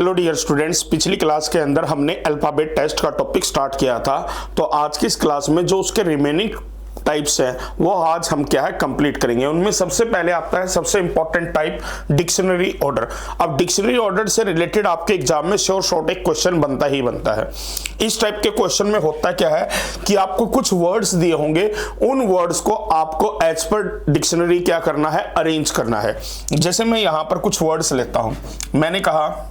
Hello dear students, पिछली class के अंदर हमने अल्फाबेट टेस्ट का टॉपिक स्टार्ट किया था। तो आज की इस क्लास में जो उसके रिमेनिंग टाइप्स हैं वो आज हम क्या है कंप्लीट करेंगे। उनमें सबसे पहले आता है सबसे इंपॉर्टेंट टाइप डिक्शनरी ऑर्डर। अब डिक्शनरी ऑर्डर से रिलेटेड आपके एग्जाम में श्योर शॉर्ट एक क्वेश्चन बनता ही बनता है। इस टाइप के क्वेश्चन में होता क्या है कि आपको कुछ वर्ड्स दिए होंगे, उन वर्ड्स को आपको एज पर डिक्शनरी क्या करना है, अरेंज करना है। जैसे मैं यहां पर कुछ वर्ड्स लेता हूं, मैंने कहा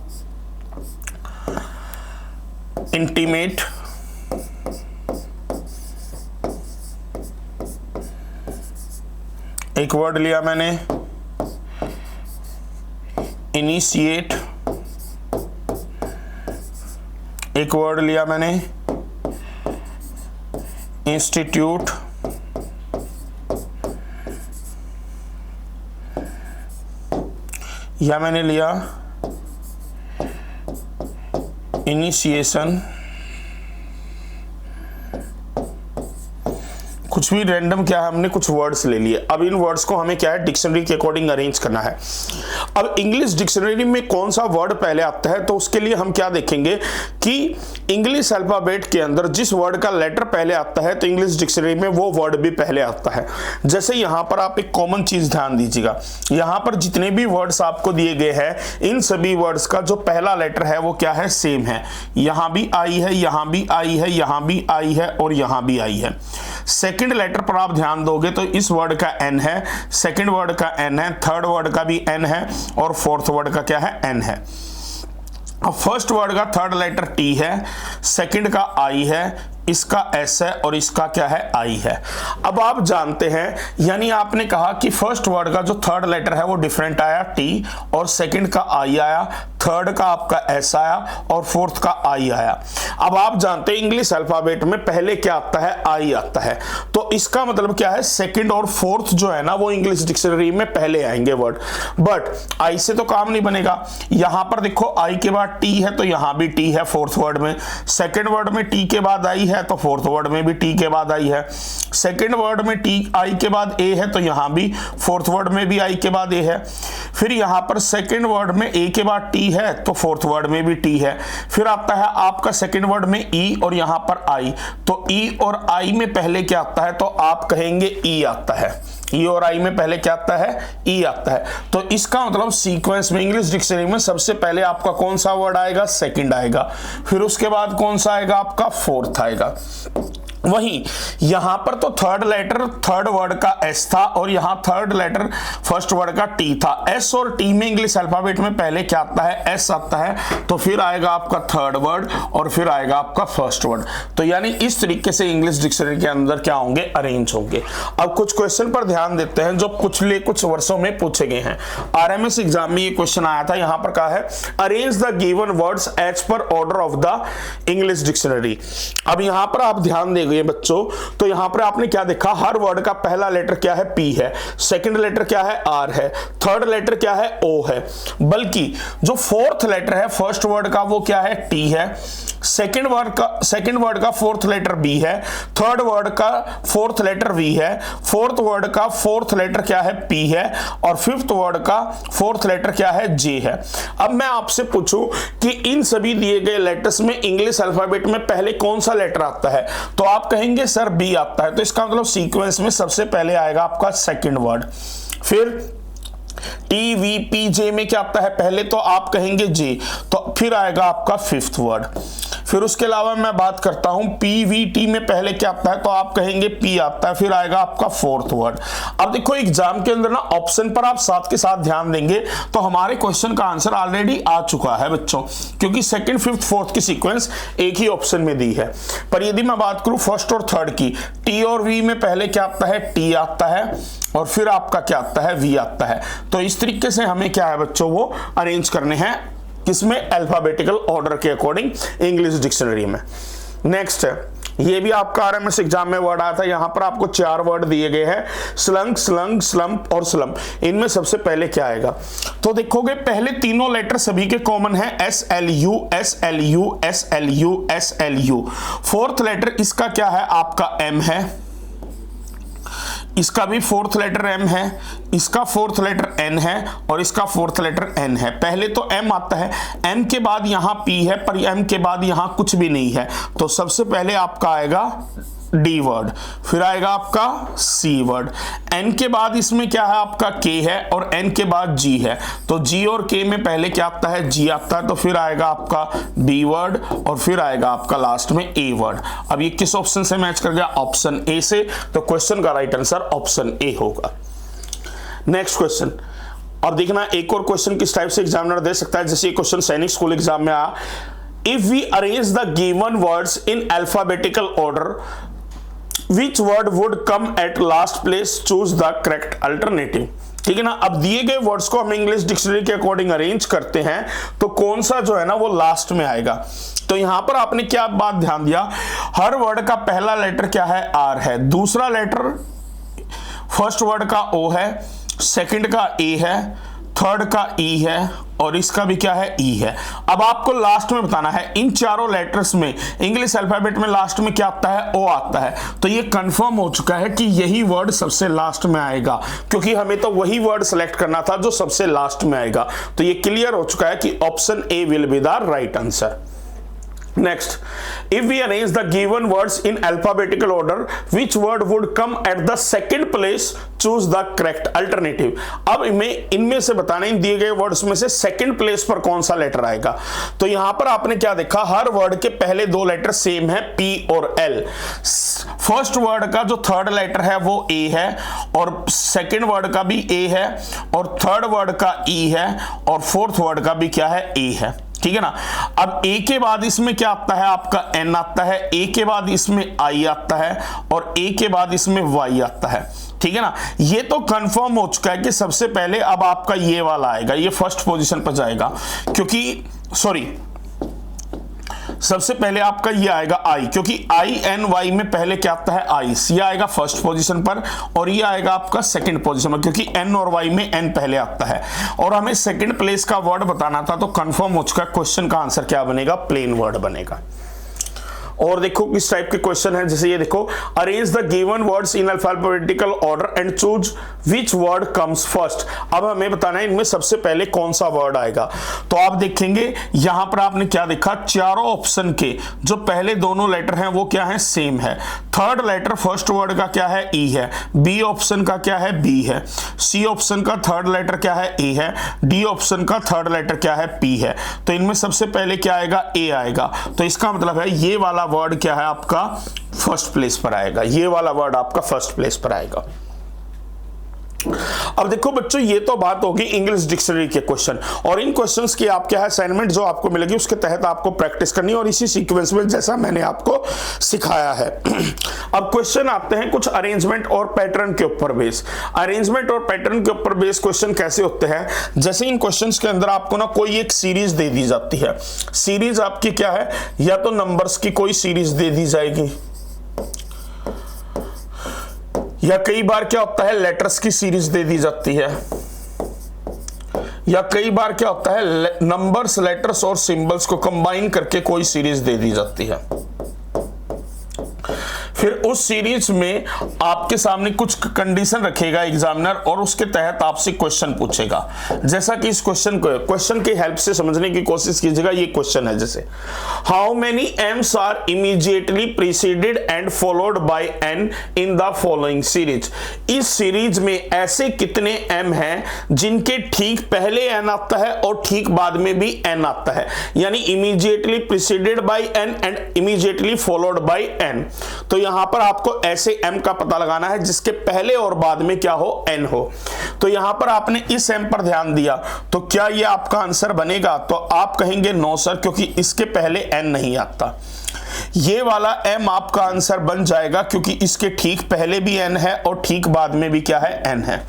इंटीमेट, एक वर्ड लिया मैंने इनिशिएट, एक वर्ड लिया मैंने इंस्टीट्यूट, या मैंने लिया इनिशिएशन। कुछ भी रैंडम क्या है, हमने कुछ वर्ड्स ले लिए। अब इन वर्ड्स को हमें क्या है डिक्शनरी के अकॉर्डिंग अरेंज करना है। अब इंग्लिश डिक्शनरी में कौन सा वर्ड पहले आता है, तो उसके लिए हम क्या देखेंगे कि इंग्लिश अल्फाबेट के अंदर जिस वर्ड का लेटर पहले आता है तो इंग्लिश डिक्शनरी में वो वर्ड भी पहले आता है। जैसे यहां पर आप एक कॉमन चीज ध्यान दीजिएगा, यहां पर जितने भी वर्ड्स आपको दिए गए हैं इन सभी वर्ड्स का जो पहला लेटर है वो क्या है, सेम है। यहां भी आई है, यहां भी आई है, यहां भी आई है और यहां भी आई है। सेकंड लेटर पर आप ध्यान दोगे तो इस वर्ड का एन है, सेकंड वर्ड का एन है, थर्ड वर्ड का भी एन है और फोर्थ वर्ड का क्या है, एन है। अब फर्स्ट वर्ड का थर्ड लेटर टी है, सेकंड का आई है, इसका एस है और इसका क्या है, आई है। अब आप जानते हैं, यानी आपने कहा कि फर्स्ट वर्ड का जो थर्ड लेटर है वो डिफरेंट आया टी, और सेकंड का आई आया, थर्ड का आपका एस आया और फोर्थ का आई आया। अब आप जानते हैं इंग्लिश अल्फाबेट में पहले क्या आता है, आई आता है। तो इसका मतलब क्या है, सेकंड और फोर्थ जो है ना वो इंग्लिश डिक्शनरी में पहले आएंगे वर्ड। बट आई से तो काम नहीं बनेगा। यहां पर देखो आई के बाद टी है तो यहां भी टी है फोर्थ वर्ड में, सेकंड वर्ड में टी के बाद आई है तो फोर्थ वर्ड में भी टी के बाद आई है, सेकंड वर्ड में टी आई के बाद ए है तो यहां भी फोर्थ वर्ड में भी आई के बाद ए है। फिर यहां पर सेकंड वर्ड में ए के बाद टी है तो फोर्थ वर्ड में भी टी है। फिर आता है आपका सेकंड वर्ड में ई और यहां पर आई, तो ई और आई में पहले क्या आता है, तो आप कहेंगे ई आता है। ई और आई में पहले क्या आता है, ई आता है। तो इसका मतलब सीक्वेंस में इंग्लिश डिक्शनरी में सबसे पहले आपका कौन सा वर्ड आएगा, सेकंड आएगा। फिर उसके बाद कौन सा आएगा, आपका फोर्थ आएगा। वहीं यहां पर तो थर्ड लेटर थर्ड वर्ड का एस था और यहां थर्ड लेटर फर्स्ट वर्ड का टी था। एस और टी में इंग्लिश अल्फाबेट में पहले क्या आता है, एस आता है, तो फिर आएगा आपका थर्ड वर्ड और फिर आएगा आपका फर्स्ट वर्ड। तो यानी इस तरीके से इंग्लिश डिक्शनरी के अंदर क्या होंगे, अरेंज होंगे। अब कुछ क्वेश्चन पर ध्यान देते हैं जो पिछले कुछ वर्षों में पूछे गए हैं। आरएमएस एग्जाम में ये क्वेश्चन आया था, यहां पर कहा है arrange the given words as per order of the English dictionary. अब यहां पर आप ध्यान देंगे बच्चों, तो यहां पर आपने क्या देखा, हर वर्ड का पहला लेटर क्या है, पी है, सेकंड लेटर क्या है, आर है, थर्ड लेटर क्या है, ओ है। बल्कि जो फोर्थ लेटर है फर्स्ट वर्ड का वो क्या है, टी है, सेकंड वर्ड का फोर्थ लेटर बी है, थर्ड वर्ड का फोर्थ लेटर वी है, फोर्थ वर्ड का फोर्थ लेटर क्या है, पी है, और फिफ्थ वर्ड का फोर्थ लेटर क्या है, जे है। अब मैं आपसे पूछूं कि इन सभी दिए गए लेटर्स में इंग्लिश अल्फाबेट में पहले कौन सा लेटर आता है, तो आप कहेंगे सर बी आता है। तो इसका मतलब सीक्वेंस में सबसे पहले आएगा आपका सेकंड वर्ड। फिर टी वी पी जे में क्या आता है, पहले तो आप कहेंगे जे, तो फिर आएगा आपका फिफ्थ वर्ड। फिर उसके अलावा मैं बात करता हूं पी वी टी में पहले क्या आता है, तो आप कहेंगे पी आता है, फिर आएगा आपका फोर्थ वर्ड। अब देखो एग्जाम के अंदर ना ऑप्शन पर आप साथ के साथ ध्यान देंगे तो हमारे क्वेश्चन का आंसर ऑलरेडी आ चुका है बच्चों, क्योंकि सेकंड फिफ्थ फोर्थ की सीक्वेंस एक ही ऑप्शन में दी है। पर यदि मैं बात करूं फर्स्ट और थर्ड की, टी और वी में पहले क्या आता है, टी आता है और फिर आपका क्या आता है, वी आता है। तो इस तरीके से हमें क्या है बच्चों, वो अरेंज करने हैं किसमें, अल्फाबेटिकल ऑर्डर के अकॉर्डिंग इंग्लिश डिक्शनरी में। नेक्स्ट है, ये भी आपका आरएमएस एग्जाम में वर्ड आया था। यहां पर आपको 4 वर्ड दिए गए हैं, स्लंग, स्लंग, स्लम्प और स्लम। इनमें सबसे पहले क्या आएगा, तो देखोगे पहले तीनों लेटर सभी के कॉमन है, S L U, S L U, S L U, S L U. Fourth letter इसका क्या है, आपका एम है। इसका भी फोर्थ लेटर एम है, इसका फोर्थ लेटर एन है और इसका फोर्थ लेटर एन है। पहले तो एम आता है, एम के बाद यहां पी है, पर एम के बाद यहां कुछ भी नहीं है, तो सबसे पहले आपका आएगा डी वर्ड, फिर आएगा आपका सी वर्ड। एन के बाद इसमें क्या है आपका के है और एन के बाद जी है, तो जी और के में पहले क्या आता है, जी आता है, तो फिर आएगा आपका बी वर्ड और फिर आएगा आपका लास्ट में ए वर्ड। अब ये किस ऑप्शन से मैच कर गया, ऑप्शन ए से, तो क्वेश्चन का राइट आंसर ऑप्शन ए होगा। नेक्स्ट क्वेश्चन, अब देखना एक और क्वेश्चन किस टाइप से एग्जामिनर दे सकता है, जैसे ये क्वेश्चन सैनिक स्कूल एग्जाम में आया, if we arrange the given words in alphabetical order which word would come at last place, choose the correct alternative। ठीक है ना, अब दिए गए वर्ड्स को हम इंग्लिश डिक्शनरी के अकॉर्डिंग अरेंज करते हैं तो कौन सा जो है ना वो लास्ट में आएगा। तो यहां पर आपने क्या बात ध्यान दिया, हर वर्ड का पहला लेटर क्या है, आर है, दूसरा लेटर फर्स्ट वर्ड का ओ है, सेकंड का ए है, थर्ड का ई है और इसका भी क्या है, ई है। अब आपको लास्ट में बताना है इन चारों लेटर्स में, इंग्लिश अल्फाबेट में लास्ट में क्या आता है, ओ आता है, तो ये कंफर्म हो चुका है कि यही वर्ड सबसे लास्ट में आएगा, क्योंकि हमें तो वही वर्ड सेलेक्ट करना था जो सबसे लास्ट में आएगा। तो ये क्लियर हो चुका है कि option A will be the right answer. Next, if we arrange the given words in alphabetical order, which word would come at the second place? Choose the correct alternative। अब इनमें से बताना, इन दिए गए वर्ड्स में से सेकंड प्लेस पर कौन सा लेटर आएगा। तो यहां पर आपने क्या देखा, हर वर्ड के पहले दो लेटर सेम है, पी और एल। फर्स्ट वर्ड का जो थर्ड लेटर है वो ए है और सेकंड वर्ड का भी ए है और थर्ड वर्ड का ई है और फोर्थ वर्ड का भी क्या है, ए है। ठीक है ना, अब ए के बाद इसमें क्या आता है आपका, एन आता है, ए के बाद इसमें आई आता है और ए के बाद इसमें वाई आता है। ठीक है ना, ये तो कंफर्म हो चुका है कि सबसे पहले अब आपका ये वाला आएगा, ये फर्स्ट पोजीशन पर जाएगा, क्योंकि सॉरी सबसे पहले आपका ये आएगा आई, क्योंकि आई एन वाई में पहले क्या आता है, आई, ये आएगा फर्स्ट पोजीशन पर और ये आएगा आपका सेकंड पोजीशन पर, क्योंकि एन और वाई में एन पहले आता है और हमें सेकंड प्लेस का वर्ड बताना था, तो कंफर्म हो चुका है क्वेश्चन का आंसर क्या बनेगा, प्लेन वर्ड बनेगा। और देखो किस टाइप के क्वेश्चन है, जैसे ये देखो, arrange the given words in alphabetical order and choose which word comes first. अब हमें बताना है इनमें सबसे पहले कौन सा वर्ड आएगा। तो आप देखेंगे यहां पर आपने क्या देखा, चारों ऑप्शन के जो पहले दोनों लेटर हैं वो क्या है, सेम है। थर्ड लेटर फर्स्ट वर्ड का क्या है, ई है, बी ऑप्शन का क्या है, बी है, सी ऑप्शन का थर्ड लेटर क्या है, ए है, डी ऑप्शन का थर्ड लेटर क्या है, पी है। तो इनमें सबसे पहले क्या आएगा, ए आएगा, तो इसका मतलब है ये वाला वर्ड क्या है आपका फर्स्ट प्लेस पर आएगा, ये वाला वर्ड आपका फर्स्ट प्लेस पर आएगा। अब देखो बच्चों, ये तो बात होगी इंग्लिश डिक्शनरी के क्वेश्चन, और इन क्वेश्चंस की आप क्या है असाइनमेंट जो आपको मिलेगी उसके तहत आपको प्रैक्टिस करनी है और इसी सीक्वेंस में जैसा मैंने आपको सिखाया है। अब क्वेश्चन आते हैं कुछ अरेंजमेंट और पैटर्न के ऊपर बेस। अरेंजमेंट और पैटर्न के ऊपर बेस क्वेश्चन कैसे होते हैं, जैसे इन क्वेश्चंस के अंदर आपको ना कोई एक सीरीज दे दी जाती है। सीरीज आपकी क्या है, या तो नंबर्स की कोई सीरीज दे दी जाएगी, या कई बार क्या होता है लेटर्स की सीरीज दे दी जाती है, या कई बार क्या होता है नंबर्स, लेटर्स और सिंबल्स को कंबाइन करके कोई सीरीज दे दी जाती है। फिर उस सीरीज में आपके सामने कुछ कंडीशन रखेगा एग्जामिनर और उसके तहत आपसे क्वेश्चन पूछेगा। जैसा कि इस क्वेश्चन की हेल्प से समझने की कोशिश कीजिएगा। ये क्वेश्चन है जैसे, how many Ms are immediately preceded and followed by N in the following series. इस सीरीज में ऐसे कितने एम हैं जिनके ठीक पहले एन आता है और ठीक बाद में भी एन आता है, यानी immediately preceded by N and immediately followed by N. तो यहां पर आपको ऐसे m का पता लगाना है जिसके पहले और बाद में क्या हो, n हो। तो यहां पर आपने इस m पर ध्यान दिया, तो क्या ये आपका आंसर बनेगा, तो आप कहेंगे नो सर, क्योंकि इसके पहले n नहीं आता। ये वाला m आपका आंसर बन जाएगा क्योंकि इसके ठीक पहले भी n है और ठीक बाद में भी क्या है, n है।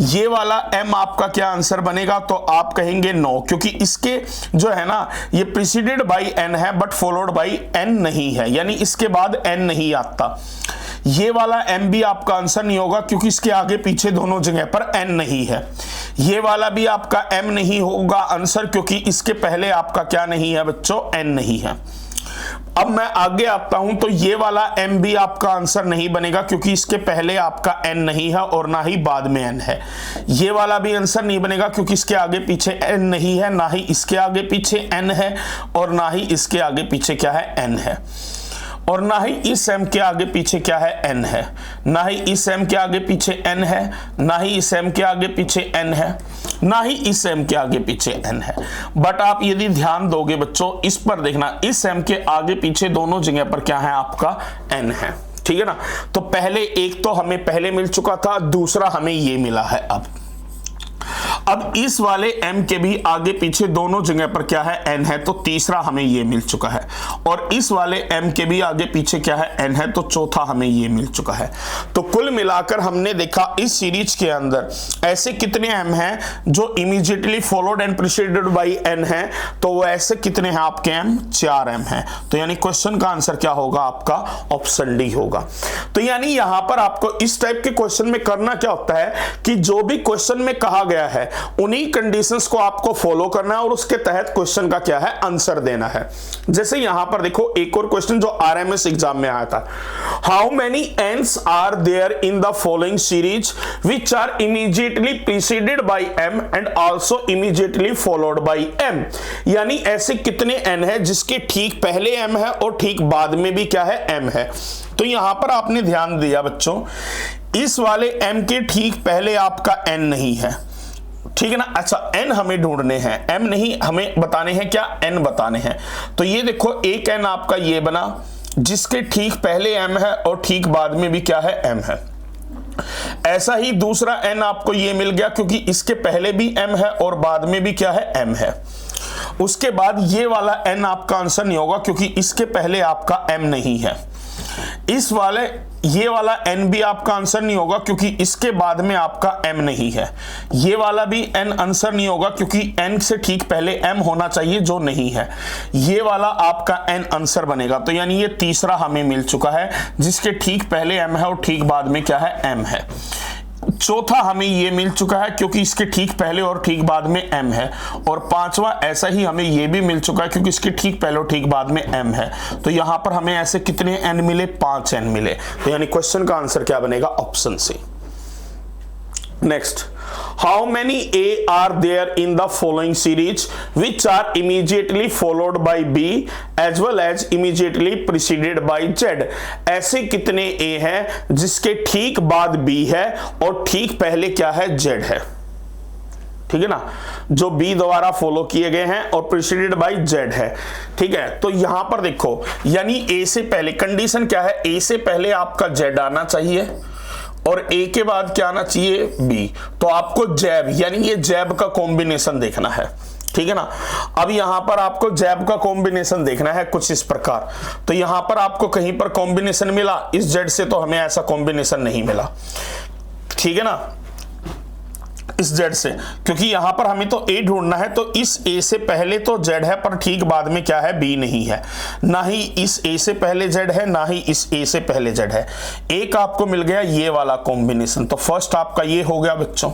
ये वाला m आपका क्या आंसर बनेगा, तो आप कहेंगे नो, क्योंकि इसके जो है ना ये प्रीसीडेड बाय n है बट फॉलोड बाय n नहीं है, यानी इसके बाद n नहीं आता। ये वाला m भी आपका आंसर नहीं होगा क्योंकि इसके आगे पीछे दोनों जगह पर n नहीं है। ये वाला भी आपका m नहीं होगा आंसर क्योंकि इसके पहले आपका क्या नहीं है बच्चों, n नहीं है। अब मैं आगे आता हूं तो ये वाला m भी आपका आंसर नहीं बनेगा क्योंकि इसके पहले आपका n नहीं है और ना ही बाद में n है। ये वाला भी आंसर नहीं बनेगा क्योंकि इसके आगे पीछे n नहीं है, ना ही इसके आगे पीछे n है और ना ही इसके आगे पीछे क्या है, n है। और ना ही इस m के आगे पीछे क्या है, n है। ना ही इस m के आगे पीछे n है, ना ही इस m के आगे पीछे n है, ना ही इस m के आगे पीछे n है। बट आप यदि ध्यान दोगे बच्चों, इस पर देखना, इस m के आगे पीछे दोनों जगह पर क्या है, आपका n है। ठीक है ना। तो पहले एक तो हमें पहले मिल चुका था, दूसरा हमें ये मिला है। अब इस वाले m के भी आगे पीछे दोनों जगह पर क्या है, n है, तो तीसरा हमें ये मिल चुका है। और इस वाले m के भी आगे पीछे क्या है, n है, तो चौथा हमें ये मिल चुका है। तो कुल मिलाकर हमने देखा इस सीरीज के अंदर ऐसे कितने m हैं जो immediately followed and preceded by n है, तो वो ऐसे कितने हैं आपके m, 4 m हैं। तो यानी क्वेश्चन का आंसर क्या होगा आपका, ऑप्शन डी होगा। तो यानी यहां पर आपको इस टाइप के क्वेश्चन में करना क्या होता है कि जो भी क्वेश्चन में कहा गया है उन्हीं कंडीशंस को आपको फॉलो करना है और उसके तहत क्वेश्चन का क्या है, आंसर देना है। जैसे यहां पर देखो एक और क्वेश्चन जो आरएमएस एग्जाम में आया था, how many Ns are there in the following series which are immediately preceded by M and also immediately followed by M. यानी ऐसे कितने एन है जिसके ठीक पहले एम है और ठीक बाद में भी क्या है, एम है। तो यहां पर आपने ध्यान दिया बच्चों, इस वाले m के ठीक पहले आपका n नहीं है, ठीक है ना। अच्छा, n हमें ढूंढने हैं, m नहीं हमें बताने हैं, क्या n बताने हैं। तो ये देखो एक n आपका ये बना जिसके ठीक पहले m है और ठीक बाद में भी क्या है, m है। ऐसा ही दूसरा n आपको ये मिल गया क्योंकि इसके पहले भी m है और बाद में भी क्या है, m है। उसके बाद ये वाला n आपका आंसर नहीं होगा क्योंकि इसके पहले आपका m नहीं है। इस वाले ये वाला n भी आपका आंसर नहीं होगा क्योंकि इसके बाद में आपका m नहीं है। ये वाला भी n आंसर नहीं होगा क्योंकि n से ठीक पहले m होना चाहिए जो नहीं है। ये वाला आपका n आंसर बनेगा। तो यानी ये तीसरा हमें मिल चुका है जिसके ठीक पहले m है और ठीक बाद में क्या है, m है। चौथा हमें ये मिल चुका है क्योंकि इसके ठीक पहले और ठीक बाद में m है। और पांचवा ऐसा ही हमें ये भी मिल चुका है क्योंकि इसके ठीक पहले और ठीक बाद में m है। तो यहां पर हमें ऐसे कितने n मिले, 5 n मिले। तो यानी क्वेश्चन का आंसर क्या बनेगा, option C. Next, how many A are there in the following series which are immediately followed by B as well as immediately preceded by Z. ऐसे कितने ए हैं जिसके ठीक बाद बी है और ठीक पहले क्या है, जेड है। ठीक है ना, जो बी द्वारा फॉलो किए गए हैं और प्रीसीडेड बाय जेड है। ठीक है, तो यहां पर देखो यानी ए से पहले कंडीशन क्या है, ए से पहले आपका जेड आना चाहिए और ए के बाद क्या आना चाहिए, बी। तो आपको जैब यानी ये जैब का कॉम्बिनेशन देखना है। ठीक है ना। अब यहां पर आपको जैब का कॉम्बिनेशन देखना है कुछ इस प्रकार। तो यहां पर आपको कहीं पर कॉम्बिनेशन मिला, इस जेड से तो हमें ऐसा कॉम्बिनेशन नहीं मिला। ठीक है ना, इस जेड से, क्योंकि यहां पर हमें तो ए ढूंढना है। तो इस ए से पहले तो जेड है पर ठीक बाद में क्या है, बी नहीं है। ना ही इस ए से पहले जेड है, ना ही इस ए से पहले जेड है। एक आपको मिल गया ये वाला कॉम्बिनेशन। तो फर्स्ट आपका ये हो गया बच्चों,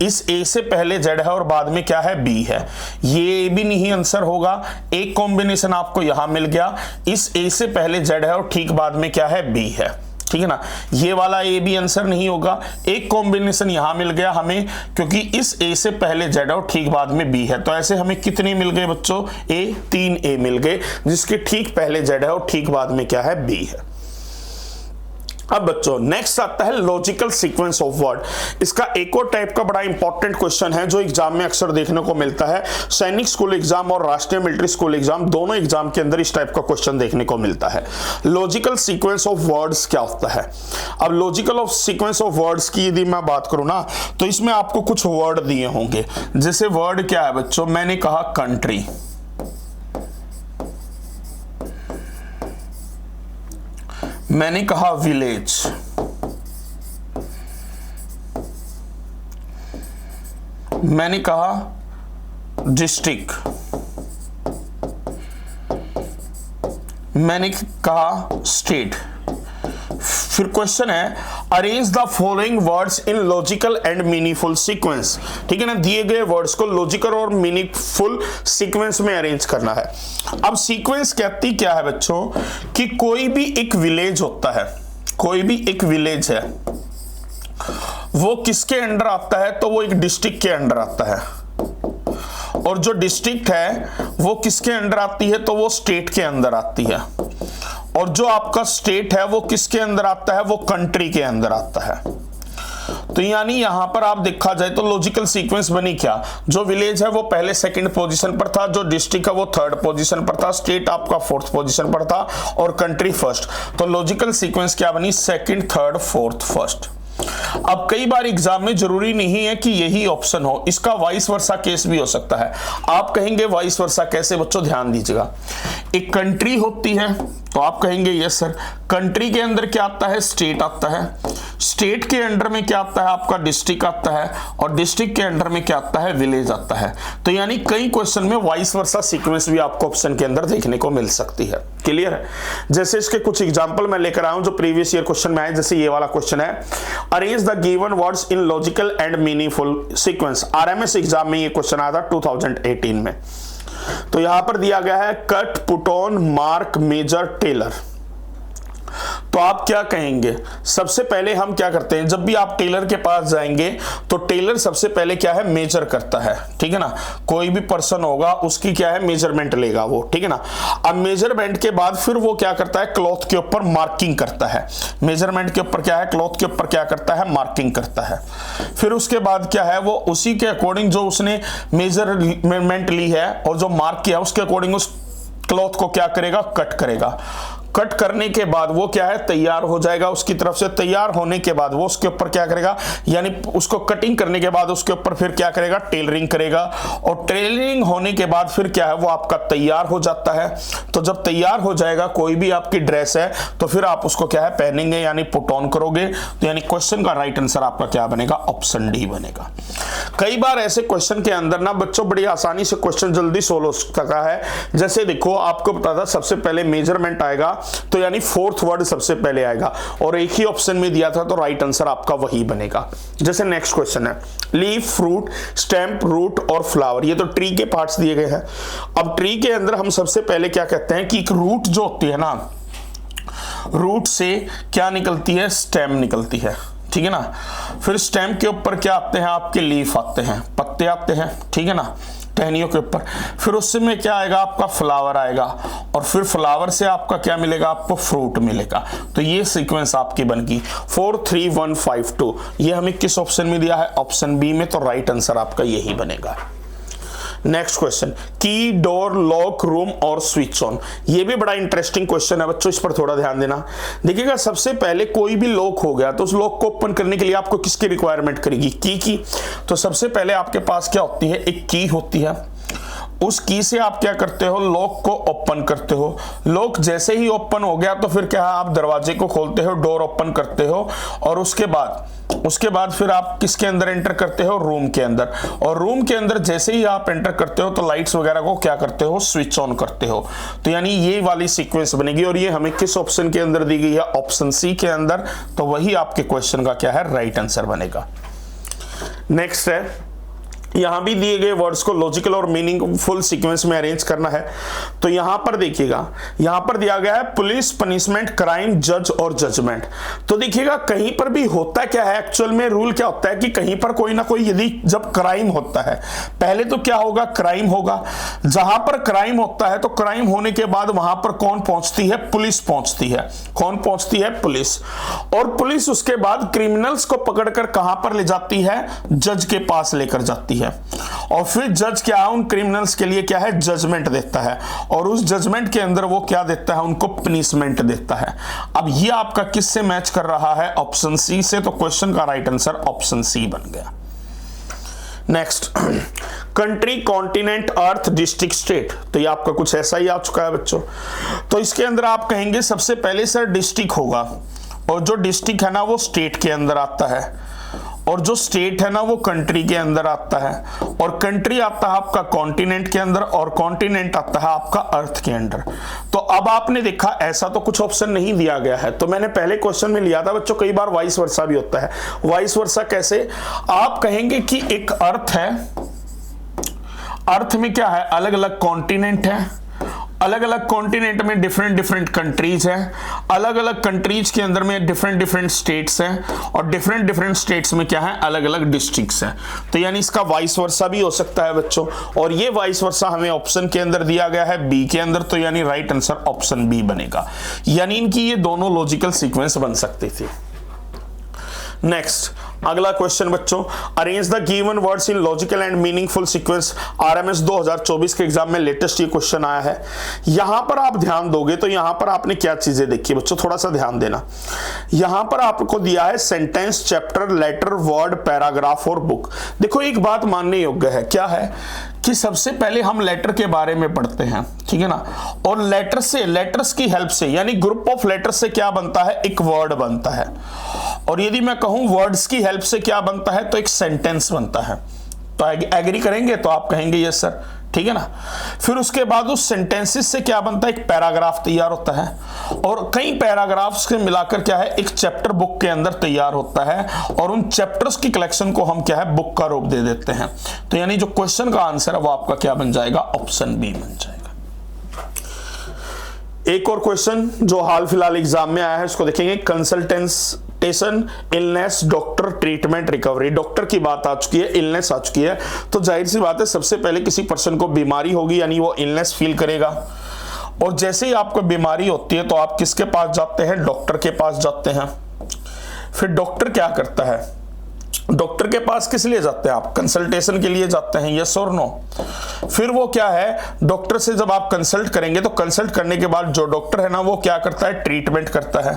इस ए से पहले जेड है और बाद में क्या है, बी है। ये भी नहीं आंसर होगा। एक कॉम्बिनेशन आपको यहां मिल गया, इस ए से पहले जेड है और ठीक बाद में क्या है, बी है। ठीक है ना, ये वाला ए भी आंसर नहीं होगा। एक कॉम्बिनेशन यहां मिल गया हमें क्योंकि इस ए से पहले जेड और ठीक बाद में बी है। तो ऐसे हमें कितने मिल गए बच्चों, ए, 3 ए मिल गए जिसके ठीक पहले जेड है और ठीक बाद में क्या है, बी है। अब बच्चों नेक्स्ट आता है लॉजिकल सीक्वेंस ऑफ वर्ड। इसका एक और टाइप का बड़ा इंपॉर्टेंट क्वेश्चन है जो एग्जाम में अक्सर देखने को मिलता है। सैनिक स्कूल एग्जाम और राष्ट्रीय मिलिट्री स्कूल एग्जाम दोनों एग्जाम के अंदर इस टाइप का क्वेश्चन देखने को मिलता है। लॉजिकल सीक्वेंस ऑफ वर्ड्स क्या होता है। अब logical of sequence of words की यदि मैं बात करूं ना, तो इसमें आपको कुछ वर्ड दिए होंगे। जैसे वर्ड क्या है बच्चों, मैंने कहा कंट्री, मैंने कहा विलेज, मैंने कहा डिस्ट्रिक्ट, मैंने कहा स्टेट, फिर क्वेश्चन है arrange the following words in logical and meaningful sequence. ठीक है ना, दिए गए वर्ड्स को लॉजिकल और मीनिंगफुल सीक्वेंस में अरेंज करना है। अब सीक्वेंस कहती क्या है बच्चों कि कोई भी एक विलेज होता है, कोई भी एक विलेज है, वो किसके अंडर आता है, तो वो एक डिस्ट्रिक्ट के अंडर आता है, और जो डिस्ट्रिक्ट है वो किसके अंडर आती है, तो वो स्टेट के अंदर आती है, और जो आपका स्टेट है वो किसके अंदर आता है, वो कंट्री के अंदर आता है। तो यानी यहां पर आप देखा जाए तो लॉजिकल सीक्वेंस बनी क्या, जो विलेज है वो पहले सेकंड पोजीशन पर था, जो डिस्ट्रिक्ट है वो थर्ड पोजीशन पर था, स्टेट आपका फोर्थ पोजीशन पर था, और कंट्री फर्स्ट। तो लॉजिकल सीक्वेंस क्या बनी, सेकंड, थर्ड, फोर्थ, फर्स्ट। अब कई बार एग्जाम में जरूरी नहीं है कि यही ऑप्शन हो, इसका वाइस वर्सा केस भी हो सकता है। आप कहेंगे वाइस वर्सा कैसे बच्चों, ध्यान दीजिएगा। एक कंट्री होती है तो आप कहेंगे यस सर, कंट्री के अंदर क्या आता है, स्टेट आता है, स्टेट के अंडर में क्या आता है, आपका डिस्ट्रिक्ट आता है, और डिस्ट्रिक्ट के अंडर में क्या आता है, विलेज आता है। तो यानी कई क्वेश्चन में वाइस वर्सा सीक्वेंस भी आपको ऑप्शन के अंदर देखने को मिल सकती है। क्लियर है। जैसे इसके कुछ एग्जांपल मैं लेकर आया हूं जो प्रीवियस ईयर क्वेश्चन में आए, जैसे ये वाला क्वेश्चन है, arrange the given words in logical and meaningful sequence. RMS exam में ये क्वेश्चन आया था 2018 में। तो यहां पर दिया गया है cut, put on, mark, measure, tailor. तो आप क्या कहेंगे, सबसे पहले हम क्या करते हैं, जब भी आप टेलर के पास जाएंगे तो टेलर सबसे पहले क्या है, मेजर करता है। ठीक है ना, कोई भी पर्सन होगा उसकी क्या है, मेजरमेंट लेगा वो। ठीक है ना, अब मेजरमेंट के बाद फिर वो क्या करता है, क्लॉथ के ऊपर मार्किंग करता है। मेजरमेंट के ऊपर क्या है, क्लॉथ के ऊपर क्या करता है, मार्किंग करता है। फिर उसके बाद क्या है, वो उसी के अकॉर्डिंग जो उसने मेजरमेंट ली है और जो मार्क किया उसके अकॉर्डिंग उस क्लॉथ को क्या करेगा, कट करेगा। कट करने के बाद वो क्या है, तैयार हो जाएगा उसकी तरफ से। तैयार होने के बाद वो उसके ऊपर क्या करेगा, यानी उसको कटिंग करने के बाद उसके ऊपर फिर क्या करेगा, टेलरिंग करेगा, और टेलरिंग होने के बाद फिर क्या है, वो आपका तैयार हो जाता है। तो जब तैयार हो जाएगा कोई भी आपकी ड्रेस है तो फिर आप उसको क्या है, पहनेंगे, यानी पुट ऑन करोगे। तो यानी क्वेश्चन का राइट आंसर आपका क्या बनेगा, ऑप्शन डी बनेगा। कई बार ऐसे क्वेश्चन के अंदर ना बच्चों बड़ी आसानी से क्वेश्चन जल्दी सोल्व हो सकता है। जैसे देखो आपको पता था सबसे पहले मेजरमेंट आएगा, तो यानी फोर्थ वर्ड सबसे पहले आएगा, और एक ही ऑप्शन में दिया था तो राइट आंसर आपका वही बनेगा। जैसे नेक्स्ट क्वेश्चन है, लीफ, फ्रूट, स्टेम्प, रूट और फ्लावर। ये तो ट्री के पार्ट्स दिए गए हैं। अब ट्री के अंदर हम सबसे पहले क्या कहते हैं कि एक रूट जो होती है ना, रूट से क्या निकलती है, स्टेम निकलती है। ठीक है ना, फिर स्टेम के ऊपर क्या आते हैं, आपके लीफ आते हैं, पत्ते आते हैं। ठीक है ना, टहनियों के ऊपर। फिर उससे में क्या आएगा, आपका फ्लावर आएगा, और फिर फ्लावर से आपका क्या मिलेगा, आपको फ्रूट मिलेगा। तो ये सीक्वेंस आपकी बन गई 4 3 1 5 2। ये हमें किस ऑप्शन में दिया है, ऑप्शन बी में। तो राइट आंसर आपका यही बनेगा। नेक्स्ट क्वेश्चन, की, डोर, लॉक, रूम और स्विच ऑन। ये भी बड़ा इंटरेस्टिंग क्वेश्चन है बच्चों, इस पर थोड़ा ध्यान देना। देखिएगा, सबसे पहले कोई भी लॉक हो गया तो उस लॉक को ओपन करने के लिए आपको किसकी रिक्वायरमेंट करेगी, की। तो सबसे पहले आपके पास क्या होती है, एक की होती है। उस की से आप क्या करते हो, लॉक को ओपन करते हो। लॉक जैसे ही ओपन हो गया तो फिर क्या, आप दरवाजे को खोलते हो, डोर ओपन करते हो, और उसके बाद फिर आप किसके अंदर एंटर करते हो, रूम के अंदर। और रूम के अंदर जैसे ही आप एंटर करते हो तो लाइट्स वगैरह को क्या करते हो, स्विच ऑन करते हो। तो यानी ये वाली सीक्वेंस बनेगी, और ये हमें किस ऑप्शन के अंदर दी गई है, ऑप्शन सी के अंदर। तो वही आपके क्वेश्चन का क्या है, राइट आंसर बनेगा। नेक्स्ट है, यहां भी दिए गए वर्ड्स को लॉजिकल और मीनिंगफुल सीक्वेंस में अरेंज करना है। तो यहां पर देखिएगा, यहां पर दिया गया है पुलिस, पनिशमेंट, क्राइम, जज और जजमेंट। तो देखिएगा, कहीं पर भी होता क्या है, एक्चुअल में रूल क्या होता है कि कहीं पर कोई ना कोई, यदि जब क्राइम होता है पहले तो क्या होगा, क्राइम होगा। जहां पर क्राइम होता है तो क्राइम होने के बाद वहां पर कौन पहुंचती है, पुलिस पहुंचती है। कौन पहुंचती है, पुलिस। और पुलिस उसके बाद क्रिमिनल्स को पकड़कर कहां पर ले जाती है, जज के पास लेकर जाती है। और फिर जज क्या है, उन क्रिमिनल्स के लिए क्या है, जजमेंट देता है, और उस जजमेंट के अंदर वो क्या देता है, उनको पनिशमेंट देता है। अब ये आपका किससे मैच कर रहा है, ऑप्शन सी से। तो क्वेश्चन का राइट आंसर ऑप्शन सी बन गया। नेक्स्ट, कंट्री, कॉन्टिनेंट, अर्थ, डिस्ट्रिक्ट, स्टेट। तो ये आपका कुछ ऐसा ही आ चुका है बच्चों। तो इसके अंदर आप कहेंगे सबसे पहले सर डिस्ट्रिक्ट होगा, और जो डिस्ट्रिक्ट है ना वो स्टेट के अंदर आता है, और जो स्टेट है ना वो कंट्री के अंदर आता है, और कंट्री आता है आपका कॉन्टिनेंट के अंदर, और कॉन्टिनेंट आता है आपका अर्थ के अंदर। तो अब आपने देखा ऐसा तो कुछ ऑप्शन नहीं दिया गया है, तो मैंने पहले क्वेश्चन में लिया था बच्चों, कई बार वाइस वर्सा भी होता है। वाइस वर्सा कैसे? आप कहेंगे कि एक अर्थ है, अर्थ में क्या है, अलग अलग कॉन्टिनेंट है, अलग अलग कॉन्टिनेंट में डिफरेंट डिफरेंट कंट्रीज हैं, अलग अलग कंट्रीज के अंदर में डिफरेंट डिफरेंट स्टेट्स हैं, और डिफरेंट डिफरेंट स्टेट्स में क्या है, अलग अलग डिस्ट्रिक्ट्स हैं। तो यानी इसका वाइस वर्सा भी हो सकता है बच्चों, और ये वाइस वर्सा हमें ऑप्शन के अंदर दिया गया है बी के अंदर, तो यानी राइट आंसर ऑप्शन बी बनेगा। यानी इनकी ये दोनों लॉजिकल सीक्वेंस बन सकती थी। नेक्स्ट अगला क्वेश्चन बच्चों, arrange the given words in logical and meaningful sequence. RMS 2024 के एग्जाम में लेटेस्ट ये क्वेश्चन आया है। यहां पर आप ध्यान दोगे तो यहां पर आपने क्या चीजें देखी बच्चों, थोड़ा सा ध्यान देना। यहां पर आपको दिया है sentence, chapter, letter, word, paragraph और बुक। देखो एक बात मानने योग्य है, क्या है कि सबसे पहले हम लेटर के बारे में पढ़ते हैं, ठीक है ना, और लेटर से, लेटर्स की हेल्प से, यानी ग्रुप ऑफ लेटर्स से क्या बनता है, एक वर्ड बनता है। और यदि मैं कहूं वर्ड्स की हेल्प से क्या बनता है, तो एक सेंटेंस बनता है। तो एग्री करेंगे तो आप कहेंगे यस सर, ठीक है ना। फिर उसके बाद उस सेंटेंसेस से क्या बनता है, एक पैराग्राफ तैयार होता है, और कई पैराग्राफ्स के मिलाकर क्या है, एक चैप्टर बुक के अंदर तैयार होता है, और उन चैप्टर्स की कलेक्शन को हम क्या है, बुक का रूप दे देते हैं। तो यानी जो क्वेश्चन का आंसर है वो आपका क्या बन जाएगा, ऑप्शन बी बन जाएगा। एक और क्वेश्चन जो हाल फिलहाल एग्जाम में आया है उसको देखेंगे, consultation, illness, doctor, treatment, recovery. Doctor की बात आ चुकी है, इलनेस आ चुकी है, तो जाहिर सी बात है सबसे पहले किसी पर्सन को बीमारी होगी, यानी वो इलनेस फील करेगा, और जैसे ही आपको बीमारी होती है तो आप किसके पास जाते हैं, डॉक्टर के पास जाते हैं। फिर डॉक्टर क्या करता है, डॉक्टर के पास किस लिए जाते हैं आप, कंसल्टेशन के लिए जाते हैं, यस और नो। फिर वो क्या है, डॉक्टर से जब आप कंसल्ट करेंगे तो कंसल्ट करने के बाद जो डॉक्टर है ना वो क्या करता है, ट्रीटमेंट करता है,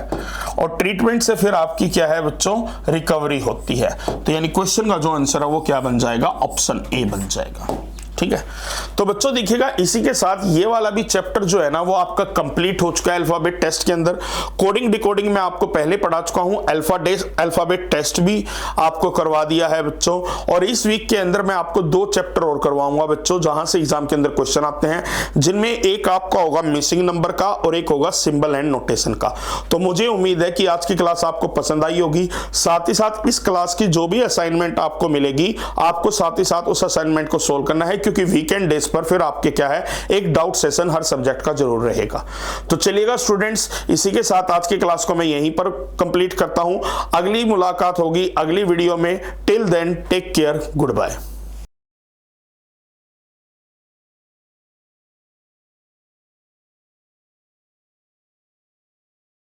और ट्रीटमेंट से फिर आपकी क्या है बच्चों, रिकवरी होती है। तो यानी क्वेश्चन का जो आंसर है वो क्या बन जाएगा, ऑप्शन ए बन जाएगा। ठीक है, तो बच्चों देखिएगा इसी के साथ ये वाला भी चैप्टर जो है ना वो आपका कंप्लीट हो चुका है अल्फाबेट टेस्ट के अंदर। कोडिंग डिकोडिंग में आपको पहले पढ़ा चुका हूं, अल्फाबेट टेस्ट भी आपको करवा दिया है बच्चों, और इस वीक के अंदर मैं आपको 2 चैप्टर और करवाऊंगा बच्चों, जहां से एग्जाम के अंदर क्वेश्चन आते हैं, जिनमें एक आपका होगा मिसिंग नंबर का और एक होगा सिंबल एंड नोटेशन का। तो मुझे उम्मीद है कि आज की क्लास आपको पसंद आई होगी। साथ ही साथ इस क्लास की जो भी असाइनमेंट आपको मिलेगी, आपको साथ ही साथ उस असाइनमेंट को सोल्व करना है, क्योंकि वीकेंड डेज पर फिर आपके क्या है, एक डाउट सेशन हर सब्जेक्ट का जरूर रहेगा। तो चलिएगा स्टूडेंट्स, इसी के साथ आज की क्लास को मैं यहीं पर कंप्लीट करता हूं। अगली मुलाकात होगी अगली वीडियो में। Till then take care, good bye.